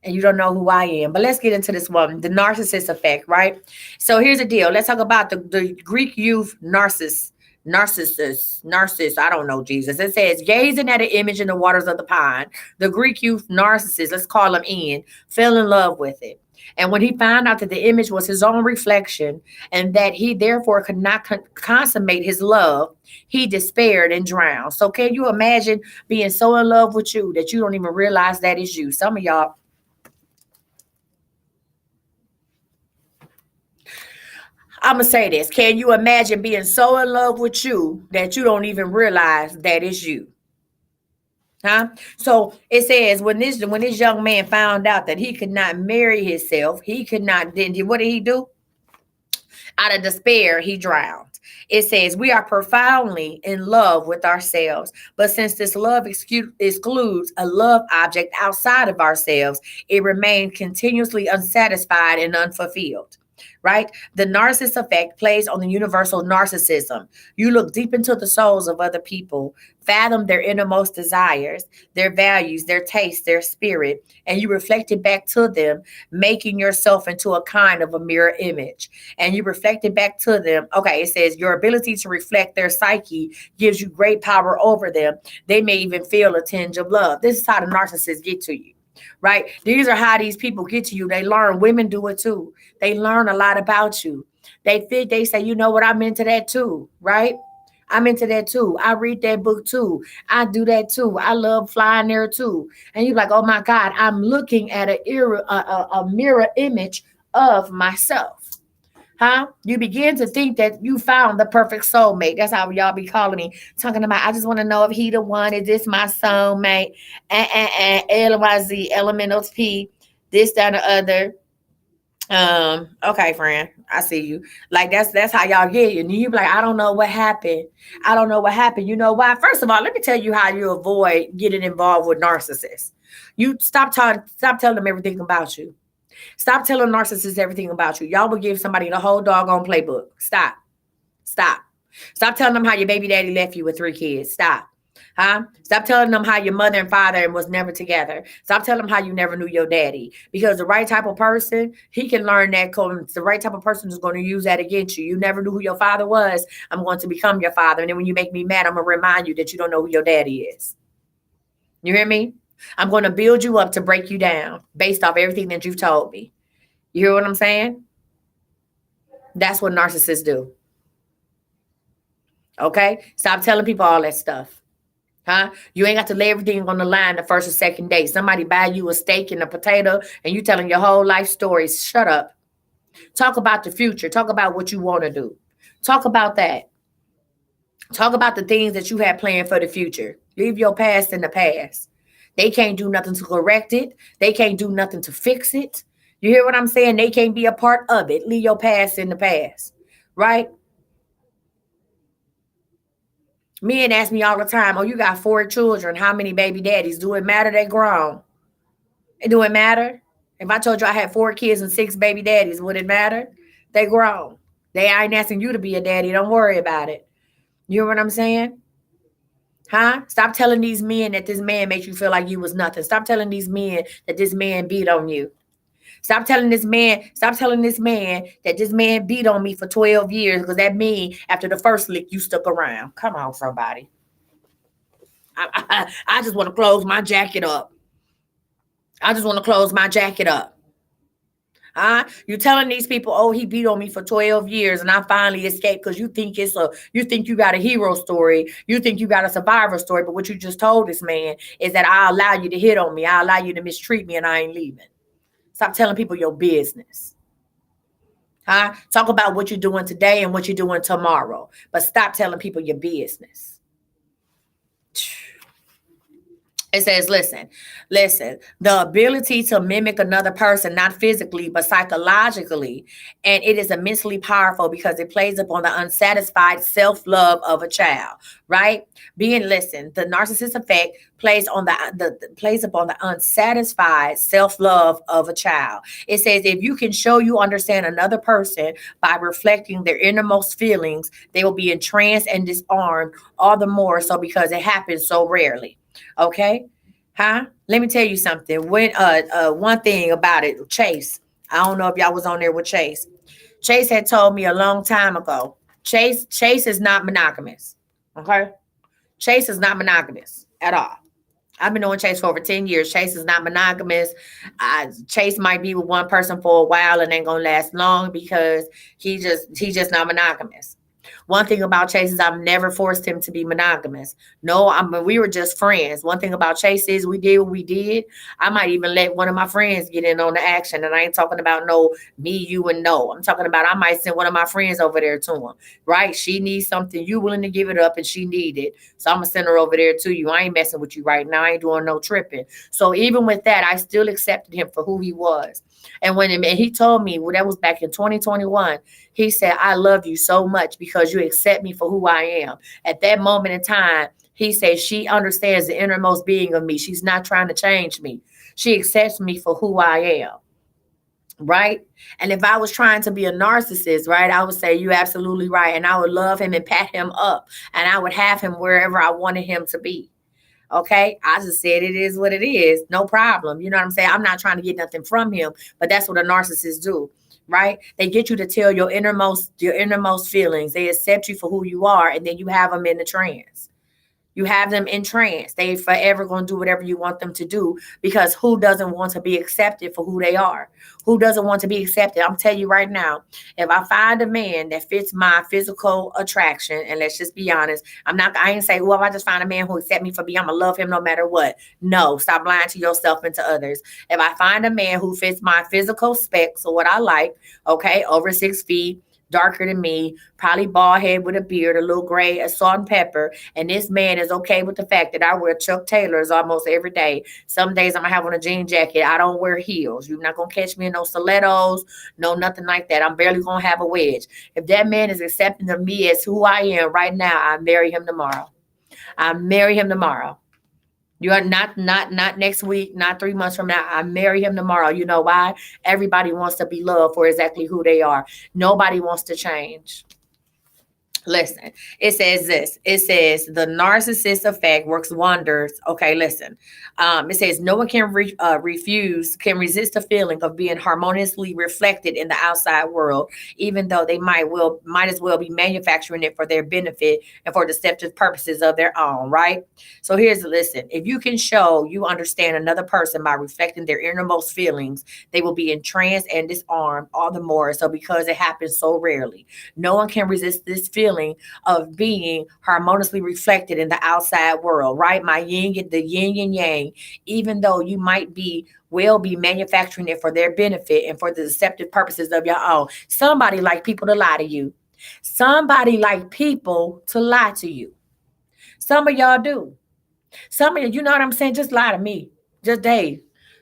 A: and you don't know who I am. But let's get into this one, the narcissist effect, right? So here's the deal. Let's talk about the Greek youth narcissus, I don't know, Jesus. It says, gazing at an image in the waters of the pond, the Greek youth narcissist, let's call him Ian, fell in love with it. And when he found out that the image was his own reflection and that he therefore could not consummate his love, he despaired and drowned. So can you imagine being so in love with you that you don't even realize that is you? Some of y'all, I'm gonna say this. Can you imagine being so in love with you that you don't even realize that it's you? Huh? So it says when this young man found out that he could not marry himself, he could not. Then what did he do? Out of despair, he drowned. It says, we are profoundly in love with ourselves. But since this love excludes a love object outside of ourselves, it remains continuously unsatisfied and unfulfilled. Right? The narcissist effect plays on the universal narcissism. You look deep into the souls of other people, fathom their innermost desires, their values, their taste, their spirit, and you reflect it back to them, making yourself into a kind of a mirror image. And you reflect it back to them. Okay, it says your ability to reflect their psyche gives you great power over them. They may even feel a tinge of love. This is how the narcissists get to you. Right? These are how these people get to you. They learn. Women do it too. They learn a lot about you. They say, you know what, I'm into that too, right? I'm into that too. I read that book too. I do that too. I love flying there too. And you're like, oh my God, I'm looking at a mirror image of myself. Huh? You begin to think that you found the perfect soulmate. That's how y'all be calling me, talking about, I just want to know if he the one. Is this my soulmate? LYZ, elementals P, this, that, and the other. Okay, friend. I see you. Like that's how y'all get you. And you be like, I don't know what happened. I don't know what happened. You know why? First of all, let me tell you how you avoid getting involved with narcissists. You stop telling them everything about you. Stop telling narcissists everything about you. Y'all will give somebody the whole doggone playbook. Stop. Stop. Stop telling them how your baby daddy left you with 3 kids. Stop. Huh? Stop telling them how your mother and father was never together. Stop telling them how you never knew your daddy. Because the right type of person, he can learn that code. The right type of person is going to use that against you. You never knew who your father was. I'm going to become your father. And then when you make me mad, I'm going to remind you that you don't know who your daddy is. You hear me? I'm going to build you up to break you down based off everything that you've told me. You hear what I'm saying? That's what narcissists do. Okay? Stop telling people all that stuff. Huh? You ain't got to lay everything on the line the first or second date. Somebody buy you a steak and a potato and you telling your whole life story. Shut up. Talk about the future. Talk about what you want to do. Talk about that. Talk about the things that you have planned for the future. Leave your past in the past. They can't do nothing to correct it. They can't do nothing to fix it. You hear what I'm saying? They can't be a part of it. Leave your past in the past. Right? Men ask me all the time, oh, you got 4 children. How many baby daddies? Do it matter? They grown. Do it matter? If I told you I had 4 kids and 6 baby daddies, would it matter? They grown. They ain't asking you to be a daddy. Don't worry about it. You hear what I'm saying? Huh? Stop telling these men that this man makes you feel like you was nothing. Stop telling these men that this man beat on you. Stop telling this man that this man beat on me for 12 years because that mean after the first lick you stuck around. Come on, somebody. I just want to close my jacket up. I just want to close my jacket up. Huh? You telling these people, oh, he beat on me for 12 years and I finally escaped because you think you think you got a hero story. You think you got a survivor story. But what you just told this man is that I allow you to hit on me. I allow you to mistreat me and I ain't leaving. Stop telling people your business. Huh? Talk about what you're doing today and what you're doing tomorrow. But stop telling people your business. It says, listen, the ability to mimic another person, not physically, but psychologically. And it is immensely powerful because it plays upon the unsatisfied self-love of a child, right? The narcissist effect plays upon the unsatisfied self-love of a child. It says, if you can show you understand another person by reflecting their innermost feelings, they will be entranced and disarmed all the more so because it happens so rarely. Okay. Huh? Let me tell you something. When one thing about it, Chase. I don't know if y'all was on there with Chase. Chase had told me a long time ago. Chase is not monogamous. Okay. Chase is not monogamous at all. I've been knowing Chase for over 10 years. Chase is not monogamous. Chase might be with one person for a while and ain't gonna last long because he's just not monogamous. One thing about Chase is I've never forced him to be monogamous. No, we were just friends. One thing about Chase is we did what we did. I might even let one of my friends get in on the action. And I ain't talking about no me, you, and no. I'm talking about I might send one of my friends over there to him. Right? She needs something. You willing to give it up and she need it. So I'm going to send her over there to you. I ain't messing with you right now. I ain't doing no tripping. So even with that, I still accepted him for who he was. And when he told me, well, that was back in 2021, he said, I love you so much because you accept me for who I am. At that moment in time, he said, she understands the innermost being of me. She's not trying to change me. She accepts me for who I am. Right? And if I was trying to be a narcissist, right, I would say, you're absolutely right. And I would love him and pat him up. And I would have him wherever I wanted him to be. Okay, I just said it is what it is. No problem. You know what I'm saying? I'm not trying to get nothing from him, but that's what a narcissist do, right? They get you to tell your innermost feelings. They accept you for who you are, and then you have them in the trance. You have them in trance. They forever going to do whatever you want them to do because who doesn't want to be accepted for who they are? Who doesn't want to be accepted? I'm telling you right now, if I find a man that fits my physical attraction, and let's just be honest, I ain't say, well, if I just find a man who accept me for me, I'm going to love him no matter what. No, stop lying to yourself and to others. If I find a man who fits my physical specs or what I like, okay, over 6 feet, darker than me, probably bald head with a beard, a little gray, a salt and pepper. And this man is okay with the fact that I wear Chuck Taylors almost every day. Some days I'm gonna have on a jean jacket. I don't wear heels. You're not gonna catch me in no stilettos, no nothing like that. I'm barely gonna have a wedge. If that man is accepting of me as who I am right now, I marry him tomorrow. I marry him tomorrow. You are not next week, not 3 months from now. I marry him tomorrow. You know why? Everybody wants to be loved for exactly who they are. Nobody wants to change. Listen, it says this. It says the narcissist effect works wonders. Okay, listen. It says no one can can resist the feeling of being harmoniously reflected in the outside world, even though they might as well be manufacturing it for their benefit and for deceptive purposes of their own. Right. So here's the listen. If you can show you understand another person by reflecting their innermost feelings, they will be entranced and disarmed all the more. So because it happens so rarely. No one can resist this feeling of being harmoniously reflected in the outside world, right? The yin and yang, even though you might be manufacturing it for their benefit and for the deceptive purposes of your own. Somebody like people to lie to you. Somebody like people to lie to you. Some of y'all do. Some of you know what I'm saying? Just lie to me. Just Dave.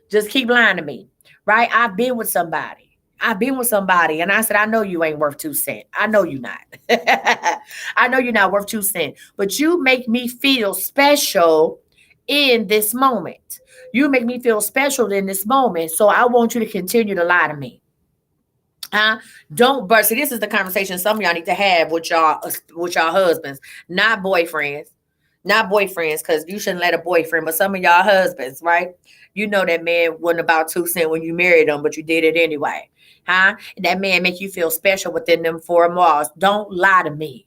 A: Just keep lying to me. Right? I've been with somebody. I've been with somebody and I said, I know you ain't worth 2 cents. I know you not. I know you're not worth 2 cents. But you make me feel special in this moment. You make me feel special in this moment. So I want you to continue to lie to me. Huh? Don't burst. See, this is the conversation some of y'all need to have with y'all husbands, not boyfriends. Not boyfriends, because you shouldn't let a boyfriend, but some of y'all husbands, right? You know that man wasn't about 2 cents when you married him, but you did it anyway. Huh? That man make you feel special within them 4 walls. Don't lie to me.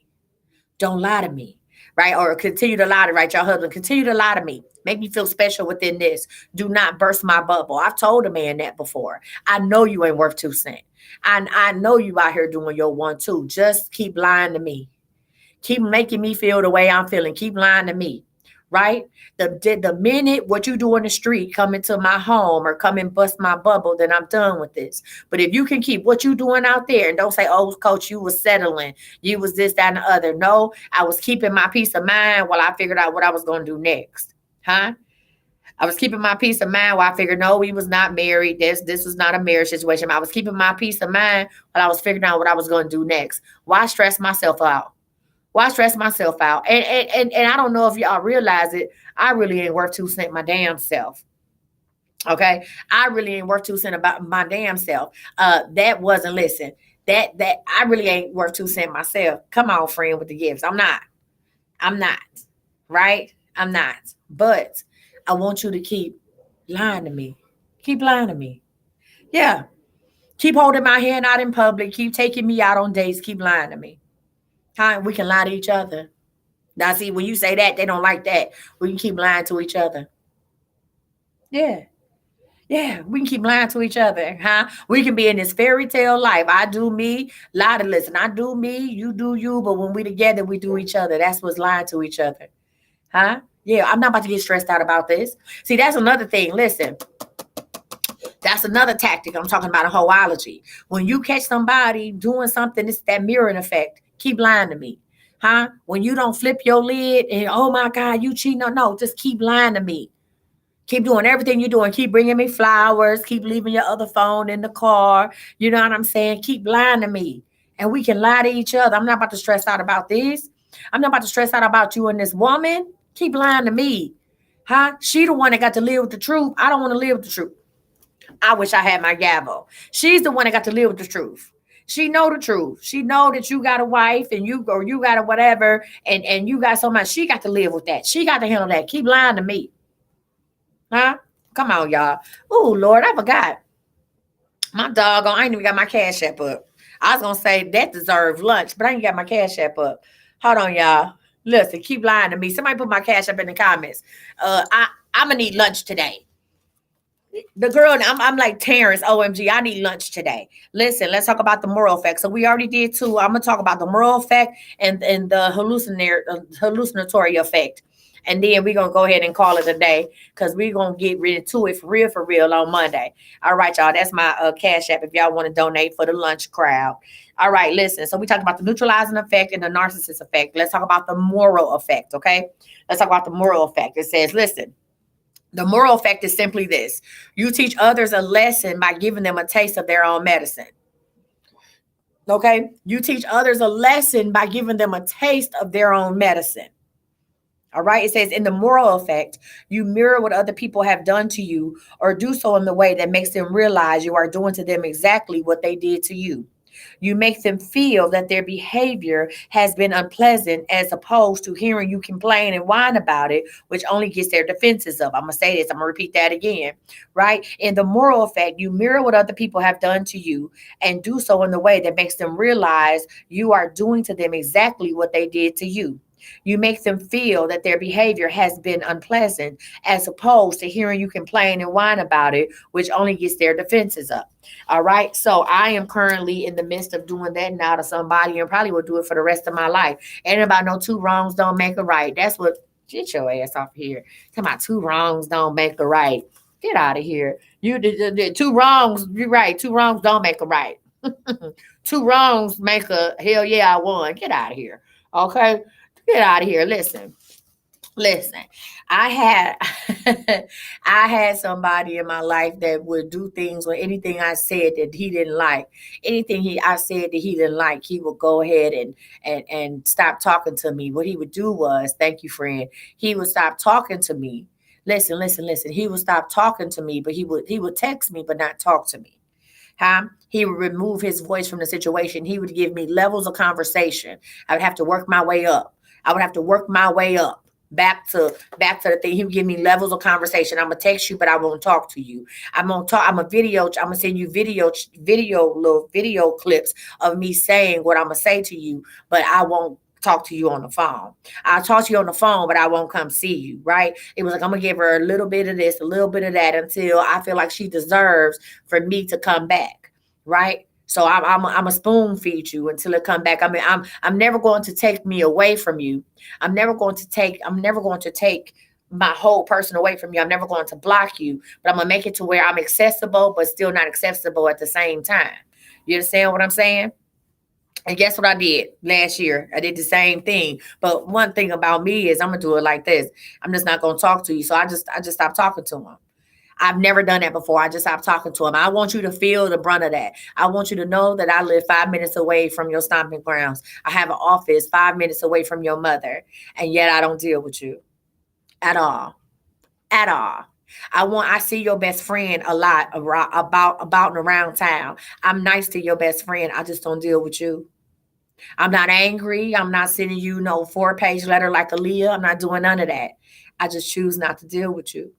A: Don't lie to me. Right? Or continue to lie to right, your husband. Continue to lie to me. Make me feel special within this. Do not burst my bubble. I've told a man that before. I know you ain't worth 2 cents. I know you out here doing your 1 2. Just keep lying to me. Keep making me feel the way I'm feeling. Keep lying to me. Right? The minute what you do in the street come into my home or come and bust my bubble, then I'm done with this. But if you can keep what you doing out there and don't say, oh, coach, you was settling. You was this, that, and the other. No, I was keeping my peace of mind while I figured out what I was going to do next. Huh? I was keeping my peace of mind while I figured, no, we was not married. This was not a marriage situation. I was keeping my peace of mind while I was figuring out what I was going to do next. Why stress myself out? Why stress myself out? And I don't know if y'all realize it. I really ain't worth 2 cents my damn self. Okay. I really ain't worth 2 cents about my damn self. That wasn't listen. That I really ain't worth 2 cents myself. Come on, friend with the gifts. I'm not. I'm not. Right? I'm not. But I want you to keep lying to me. Keep lying to me. Yeah. Keep holding my hand out in public. Keep taking me out on dates. Keep lying to me. How we can lie to each other. Now, see, when you say that, they don't like that. We can keep lying to each other. Yeah. Yeah, we can keep lying to each other, huh? We can be in this fairy tale life. I do me, lie to listen. I do me, you do you, but when we together, we do each other. That's what's lying to each other, huh? Yeah, I'm not about to get stressed out about this. See, that's another thing. Listen, that's another tactic. I'm talking about a hoology. When you catch somebody doing something, it's that mirroring effect. Keep lying to me, huh? When you don't flip your lid and, oh my God, you cheating. No, just keep lying to me. Keep doing everything you're doing. Keep bringing me flowers. Keep leaving your other phone in the car. You know what I'm saying? Keep lying to me. And we can lie to each other. I'm not about to stress out about this. I'm not about to stress out about you and this woman. Keep lying to me. Huh? She the one that got to live with the truth. I don't want to live with the truth. I wish I had my gavel. She's the one that got to live with the truth. She know the truth. She know that you got a wife and you got a whatever and you got so much. She got to live with that. She got to handle that. Keep lying to me. Huh? Come on, y'all. Oh, Lord, I forgot. My dog, I ain't even got my cash app up. I was going to say that deserves lunch, but I ain't got my cash app up. Hold on, y'all. Listen, keep lying to me. Somebody put my cash up in the comments. I'm going to need lunch today. The girl, I'm like Terrence, OMG, I need lunch today. Listen, let's talk about the moral effect. So we already did two. I'm going to talk about the moral effect and the hallucinatory effect. And then we're going to go ahead and call it a day because we're going to get rid into it for real on Monday. All right, y'all. That's my Cash App if y'all want to donate for the lunch crowd. All right, listen. So we talked about the neutralizing effect and the narcissist effect. Let's talk about the moral effect, okay? Let's talk about the moral effect. It says, listen, the moral effect is simply this. You teach others a lesson by giving them a taste of their own medicine. Okay? You teach others a lesson by giving them a taste of their own medicine. All right. It says in the moral effect, you mirror what other people have done to you or do so in the way that makes them realize you are doing to them exactly what they did to you. You make them feel that their behavior has been unpleasant as opposed to hearing you complain and whine about it, which only gets their defenses up. I'm going to say this. I'm going to repeat that again, right? In the moral effect, you mirror what other people have done to you and do so in the way that makes them realize you are doing to them exactly what they did to you. You make them feel that their behavior has been unpleasant as opposed to hearing you complain and whine about it, which only gets their defenses up. All right. So I am currently in the midst of doing that now to somebody and probably will do it for the rest of my life. Ain't about no two wrongs don't make a right. That's what, get your ass off here. Come on, two wrongs don't make a right. Get out of here. You did two wrongs. You're right. Two wrongs don't make a right. Two wrongs make a hell yeah, I won. Get out of here. Okay. Get out of here. Listen. I had I had somebody in my life that would do things or anything I said that he didn't like. Anything I said that he didn't like, he would go ahead and stop talking to me. What he would do was, thank you, friend. He would stop talking to me. Listen. He would stop talking to me, but he would text me but not talk to me. He would remove his voice from the situation. He would give me levels of conversation. I would have to work my way up. Back to the thing. He would give me levels of conversation. I'm gonna text you, but I won't talk to you. I'm gonna send you little video clips of me saying what I'm gonna say to you, but I won't talk to you on the phone. I'll talk to you on the phone, but I won't come see you, right? It was like, I'm gonna give her a little bit of this, a little bit of that until I feel like she deserves for me to come back, right? So I'm a spoon feed you until it come back. I mean, I'm never going to take me away from you. I'm never going to take my whole person away from you. I'm never going to block you, but I'm gonna make it to where I'm accessible, but still not accessible at the same time. You understand what I'm saying? And guess what I did last year? I did the same thing. But one thing about me is I'm gonna do it like this. I'm just not gonna talk to you. So I just stopped talking to him. I've never done that before. I just stopped talking to him. I want you to feel the brunt of that. I want you to know that I live 5 minutes away from your stomping grounds. I have an office 5 minutes away from your mother, and yet I don't deal with you at all. At all. I see your best friend a lot about and around town. I'm nice to your best friend. I just don't deal with you. I'm not angry. I'm not sending you no 4-page letter like Aaliyah. I'm not doing none of that. I just choose not to deal with you.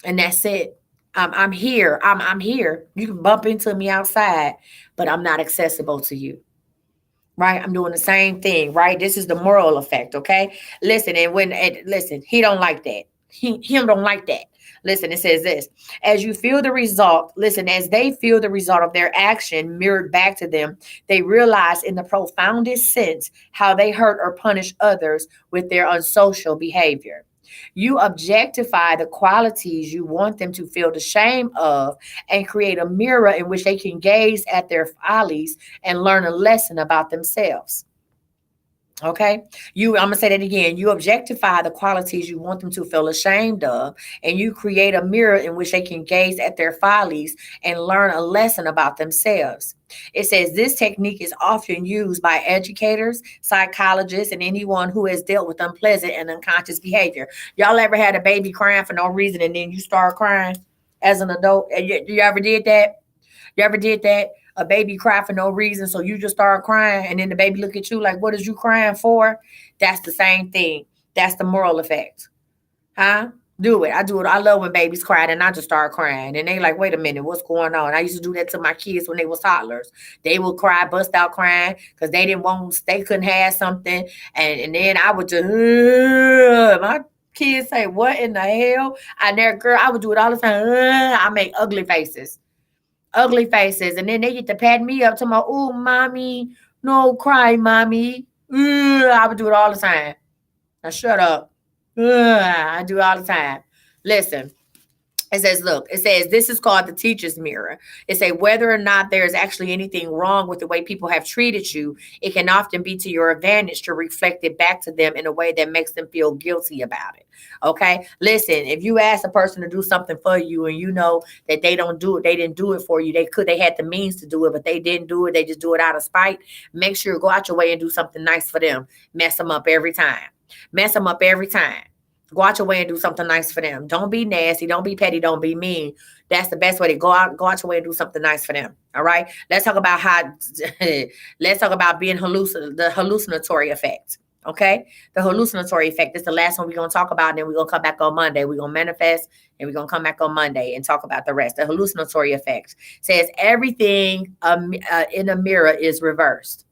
A: And that's it. I'm here. I'm here. You can bump into me outside, but I'm not accessible to you. Right? I'm doing the same thing, right? This is the moral effect, okay? Listen, listen, he don't like that. Him don't like that. Listen, it says this. As you feel the result, listen, as they feel the result of their action mirrored back to them, they realize in the profoundest sense how they hurt or punish others with their unsocial behavior. You objectify the qualities you want them to feel the shame of and create a mirror in which they can gaze at their follies and learn a lesson about themselves. Okay. I'm gonna say that again. You objectify the qualities you want them to feel ashamed of, and you create a mirror in which they can gaze at their follies and learn a lesson about themselves. It says this technique is often used by educators, psychologists, and anyone who has dealt with unpleasant and unconscious behavior. Y'all ever had a baby crying for no reason and then you start crying as an adult? You ever did that? You ever did that? A baby cry for no reason, so you just start crying, and then the baby look at you like, "What is you crying for?" That's the same thing. That's the moral effect, huh? Do it. I do it. I love when babies cry, and I just start crying, and they like, "Wait a minute, what's going on?" I used to do that to my kids when they was toddlers. They would cry, bust out crying because they couldn't have something, and then I would just, my kids say, "What in the hell?" I would do it all the time. I make ugly faces, and then they get to pat me up to my, "Oh, mommy, no cry, mommy." I would do it all the time. Now shut up. I do all the time. Listen, it says, look, it says this is called the teacher's mirror. It says whether or not there is actually anything wrong with the way people have treated you, it can often be to your advantage to reflect it back to them in a way that makes them feel guilty about it. Okay. Listen, if you ask a person to do something for you and you know that they don't do it, they didn't do it for you. They had the means to do it, but they didn't do it. They just do it out of spite. Make sure you go out your way and do something nice for them. Mess them up every time. Mess them up every time. Go out your way and do something nice for them. Don't be nasty. Don't be petty. Don't be mean. That's the best way to go out your way and do something nice for them. All right. Let's talk about how. Let's talk about being the hallucinatory effect. Okay, the hallucinatory effect. This is the last one we're gonna talk about, and then we're gonna come back on Monday. We're gonna manifest, and we're gonna come back on Monday and talk about the rest. The hallucinatory effect says everything in a mirror is reversed.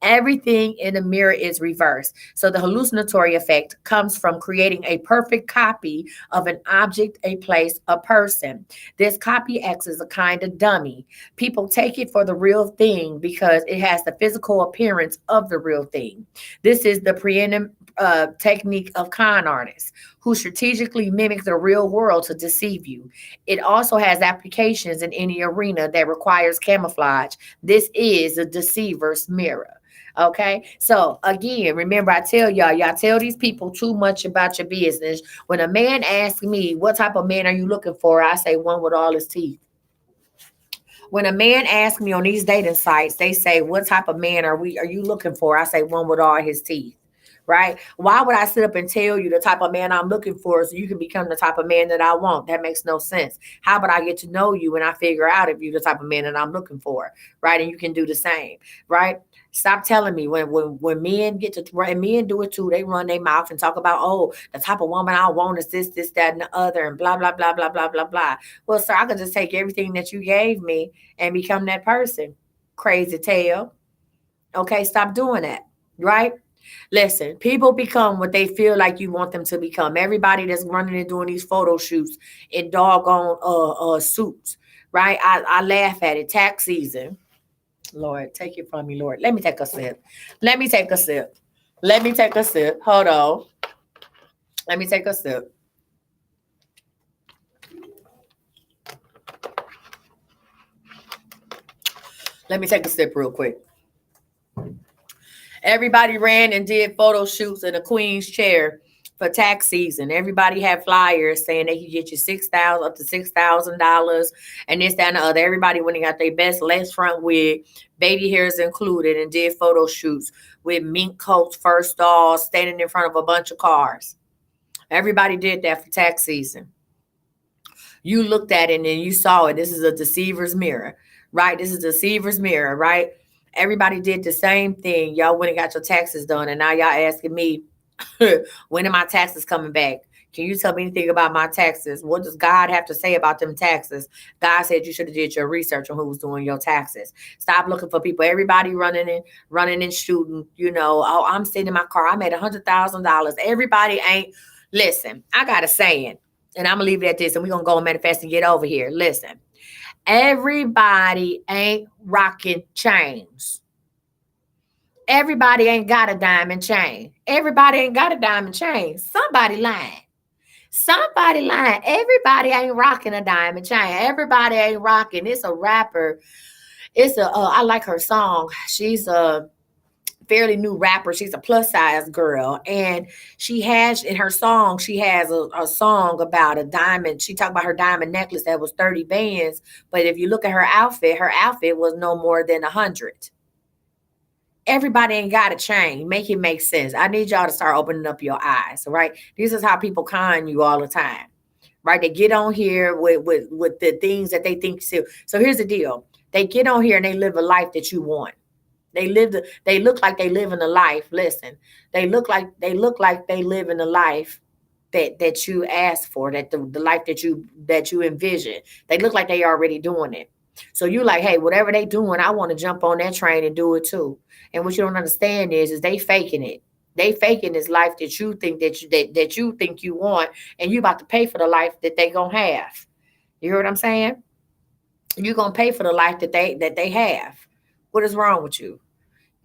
A: Everything in the mirror is reversed. So the hallucinatory effect comes from creating a perfect copy of an object, a place, a person. This copy acts as a kind of dummy. People take it for the real thing because it has the physical appearance of the real thing. This is the preeminent technique of con artists who strategically mimic the real world to deceive you. It also has applications in any arena that requires camouflage. This is a deceiver's mirror. Okay. So again, remember I tell y'all tell these people too much about your business. When a man asks me, what type of man are you looking for? I say one with all his teeth. When a man asks me on these dating sites, they say, what type of man are you looking for? I say one with all his teeth. Right? Why would I sit up and tell you the type of man I'm looking for so you can become the type of man that I want? That makes no sense. How about I get to know you and I figure out if you're the type of man that I'm looking for, right? And you can do the same, right? Stop telling me when men get to and men do it too. They run their mouth and talk about, oh, the type of woman I want is this, that, and the other, and blah, blah, blah, blah, blah, blah, blah. Well, sir, I could just take everything that you gave me and become that person. Crazy tail. Okay, stop doing that. Right? Listen, people become what they feel like you want them to become. Everybody that's running and doing these photo shoots in doggone suits, right? I laugh at it. Tax season. Lord, take it from me, Lord. Let me take a sip. Let me take a sip. Let me take a sip. Hold on. Let me take a sip. Let me take a sip real quick. Everybody ran and did photo shoots in a queen's chair for tax season. Everybody had flyers saying they could get you $6,000 up to $6,000 and this, that, and the other. Everybody went and got their best lace front wig, baby hairs included, and did photo shoots with mink coats, first dolls, standing in front of a bunch of cars. Everybody did that for tax season. You looked at it and then you saw it. This is a deceiver's mirror, right? This is a deceiver's mirror, right? Everybody did the same thing. Y'all went and got your taxes done, and now y'all asking me, when are my taxes coming back? Can you tell me anything about my taxes? What does God have to say about them taxes? God said you should have did your research on who was doing your taxes. Stop looking for people. Everybody running and shooting. You know, oh, I'm sitting in my car. I made $100,000. Everybody ain't. Listen, I got a saying, and I'm gonna leave it at this, and we're gonna go and manifest and get over here. Listen. Everybody ain't rocking chains. Everybody ain't got a diamond chain. Everybody ain't got a diamond chain. Somebody lying. Somebody lying. Everybody ain't rocking a diamond chain. Everybody ain't rocking. It's a rapper. I like her song. She's a fairly new rapper. She's a plus size girl, and she has in her song, she has a song about a diamond. She talked about her diamond necklace that was 30 bands, but if you look at her outfit was no more than 100. Everybody ain't got a chain. Make it make sense. I need y'all to start opening up your eyes. Right? This is how people con you all the time. Right? They get on here with the things that they think. So here's the deal. They get on here and they live a life that you want. They look like they live in a life. Listen, they look like they live in a life that you asked for, that the life that you envision. They look like they already doing it. So you like, hey, whatever they doing, I want to jump on that train and do it too. And what you don't understand is they faking it. They faking this life that you think that you think you want, and you about to pay for the life that they gonna have. You hear what I'm saying? You're gonna pay for the life that they have. What is wrong with you?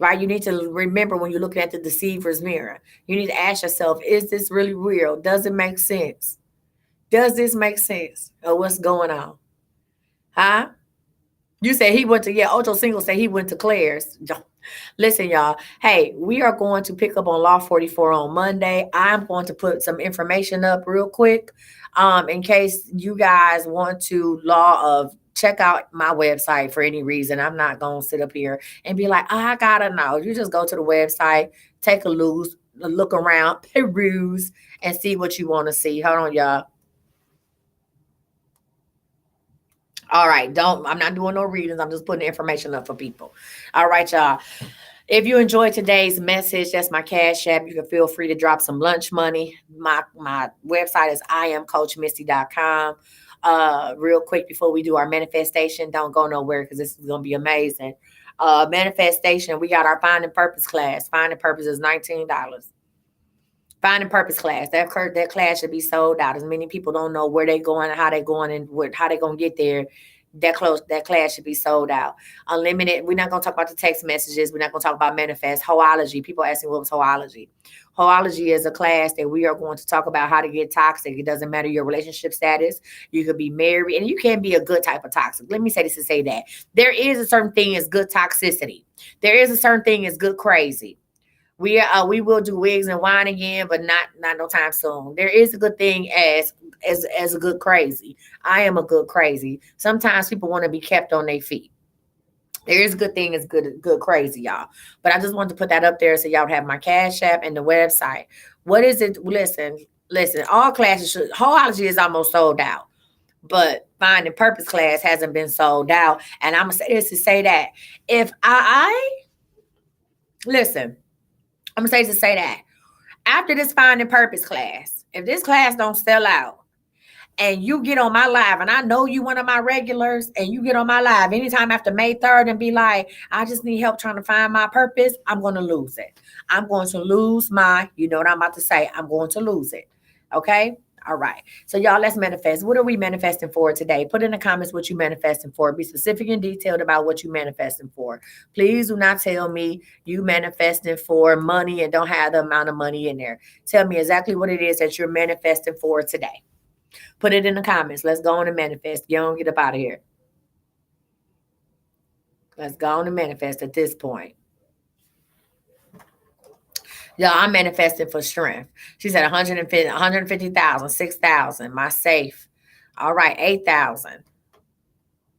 A: right? You need to remember when you're looking at the deceiver's mirror. You need to ask yourself, is this really real? Does it make sense? Does this make sense? Or what's going on? Huh? You said he went to, yeah, Ocho Single said he went to Claire's. Listen, y'all. Hey, we are going to pick up on Law 44 on Monday. I'm going to put some information up real quick in case you guys want to check out my website for any reason. I'm not going to sit up here and be like, oh, I got to know. You just go to the website, take a look around, peruse, and see what you want to see. Hold on, y'all. All right, I'm not doing no readings. I'm just putting information up for people. All right, y'all. If you enjoyed today's message, that's my Cash App. You can feel free to drop some lunch money. My website is iamcoachmisty.com. Real quick before we do our manifestation, don't go nowhere because this is gonna be amazing. Manifestation, we got our Finding Purpose class. Finding Purpose is $19. Finding Purpose class. That class should be sold out. As many people don't know where they're going, how they're going, and how they're gonna get there. That class should be sold out. Unlimited. We're not gonna talk about the text messages. We're not gonna talk about manifest. Hoology. People asking what was hoology. Hoology is a class that we are going to talk about how to get toxic. It doesn't matter your relationship status. You could be married, and you can be a good type of toxic. Let me say this to say that there is a certain thing as good toxicity. There is a certain thing as good crazy. We will do wigs and wine again, but not no time soon. There is a good thing as a good crazy. I am a good crazy. Sometimes people want to be kept on their feet. There is a good thing as good crazy, y'all. But I just wanted to put that up there so y'all have my Cash App and the website. What is it? Listen. All classes Hoology is almost sold out, but Finding Purpose class hasn't been sold out. And I'm gonna say this to say that if I listen. I'm gonna say that after this Finding Purpose class, if this class don't sell out and you get on my live, and I know you one of my regulars, and you get on my live anytime after May 3rd and be like, I just need help trying to find my purpose, I'm going to lose it. I'm going to lose you know what I'm about to say, I'm going to lose it. Okay? All right. So y'all, let's manifest. What are we manifesting for today? Put in the comments what you manifesting for. Be specific and detailed about what you manifesting for. Please do not tell me you manifesting for money and don't have the amount of money in there. Tell me exactly what it is that you're manifesting for today. Put it in the comments. Let's go on and manifest. Get on, get up out of here. Let's go on and manifest at this point. Y'all, I'm manifesting for strength. She said 150,000, 6,000, my safe. All right, 8,000.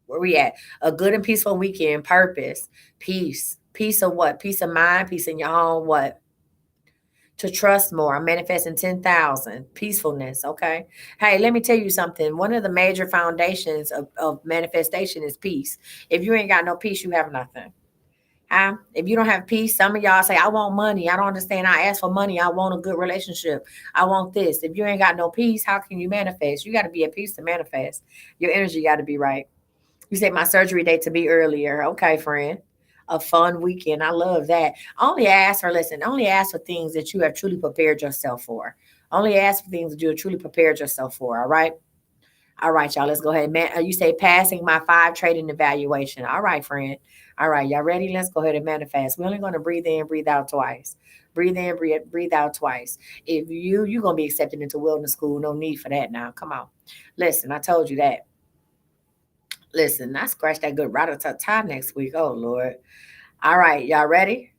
A: Where we at? A good and peaceful weekend, purpose, peace. Peace of what? Peace of mind, peace in your home, what? To trust more. I'm manifesting 10,000. Peacefulness, okay? Hey, let me tell you something. One of the major foundations of manifestation is peace. If you ain't got no peace, you have nothing. If you don't have peace, some of y'all say, I want money. I don't understand. I ask for money. I want a good relationship. I want this. If you ain't got no peace, how can you manifest? You got to be at peace to manifest. Your energy got to be right. You said my surgery date to be earlier. Okay, friend. A fun weekend. I love that. Only ask for things that you have truly prepared yourself for. Only ask for things that you have truly prepared yourself for. All right. All right, y'all. Let's go ahead. You say passing my 5 trading evaluation. All right, friend. All right, y'all ready? Let's go ahead and manifest. We're only going to breathe in, breathe out twice. Breathe in, breathe out twice. If you're going to be accepted into wellness school, no need for that now. Come on. Listen, I told you that. Listen, I scratched that good rat-a-tat-tat next week. Oh, Lord. All right, y'all ready?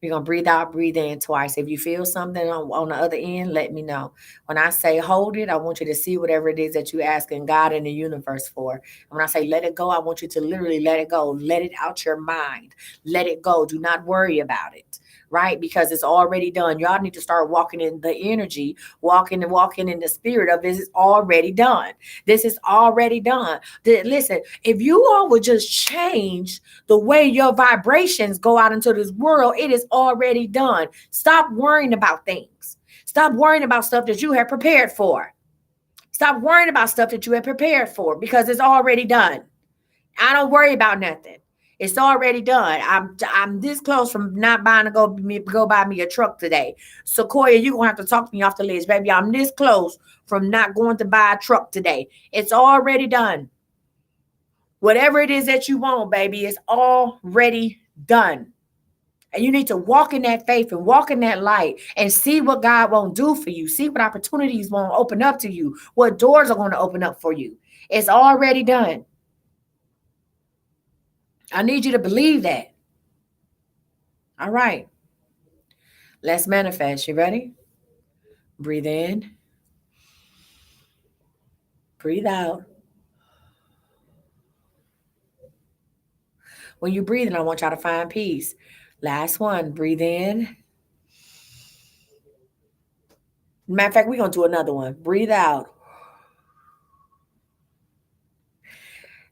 A: We're going to breathe out, breathe in twice. If you feel something on the other end, let me know. When I say hold it, I want you to see whatever it is that you're asking God in the universe for. And when I say let it go, I want you to literally let it go. Let it out your mind. Let it go. Do not worry about it, right? Because it's already done. Y'all need to start walking in the energy, walking in the spirit of this is already done. This is already done. Listen, if you all would just change the way your vibrations go out into this world, it is already done. Stop worrying about things. Stop worrying about stuff that you have prepared for. Stop worrying about stuff that you have prepared for because it's already done. I don't worry about nothing. It's already done. I'm this close from not buying to go buy me a truck today. Sequoia, you're going to have to talk me off the list, baby. I'm this close from not going to buy a truck today. It's already done. Whatever it is that you want, baby, it's already done. And you need to walk in that faith and walk in that light and see what God won't do for you. See what opportunities won't open up to you, what doors are going to open up for you. It's already done. I need you to believe that. All right. Let's manifest. You ready? Breathe in. Breathe out. When you breathe in, I want y'all to find peace. Last one. Breathe in. Matter of fact, we're going to do another one. Breathe out.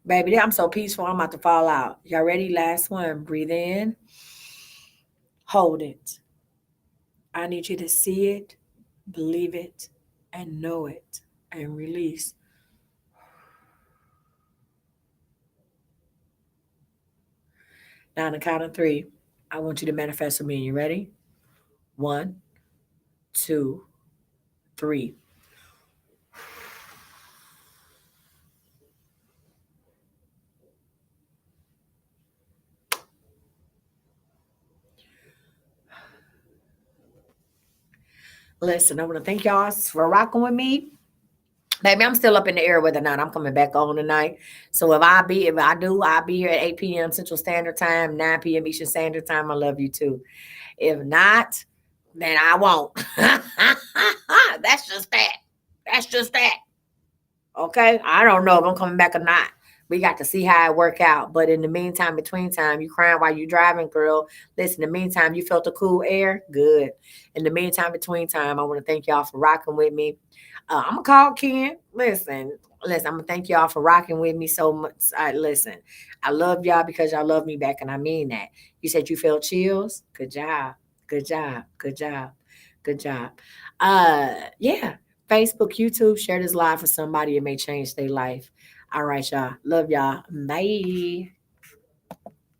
A: Baby, I'm so peaceful, I'm about to fall out. Y'all ready? Last one. Breathe in. Hold it. I need you to see it, believe it, and know it, and release. Now, on the count of three, I want you to manifest with me. You ready? 1, 2, 3. Listen, I want to thank y'all for rocking with me. Baby, I'm still up in the air whether or not I'm coming back on tonight. So if I do, I'll be here at 8 p.m. Central Standard Time, 9 p.m. Eastern Standard Time. I love you too. If not, then I won't. That's just that. That's just that. Okay? I don't know if I'm coming back or not. We got to see how it work out. But in the meantime, between time, you crying while you driving, girl. Listen, in the meantime, you felt the cool air? Good. In the meantime, between time, I want to thank y'all for rocking with me. I'm going to call Ken. Listen, I'm going to thank y'all for rocking with me so much. Listen, I love y'all because y'all love me back, and I mean that. You said you felt chills? Good job. Good job. Good job. Good job. Yeah. Facebook, YouTube, share this live for somebody. It may change their life. All right, y'all. Love y'all. Bye.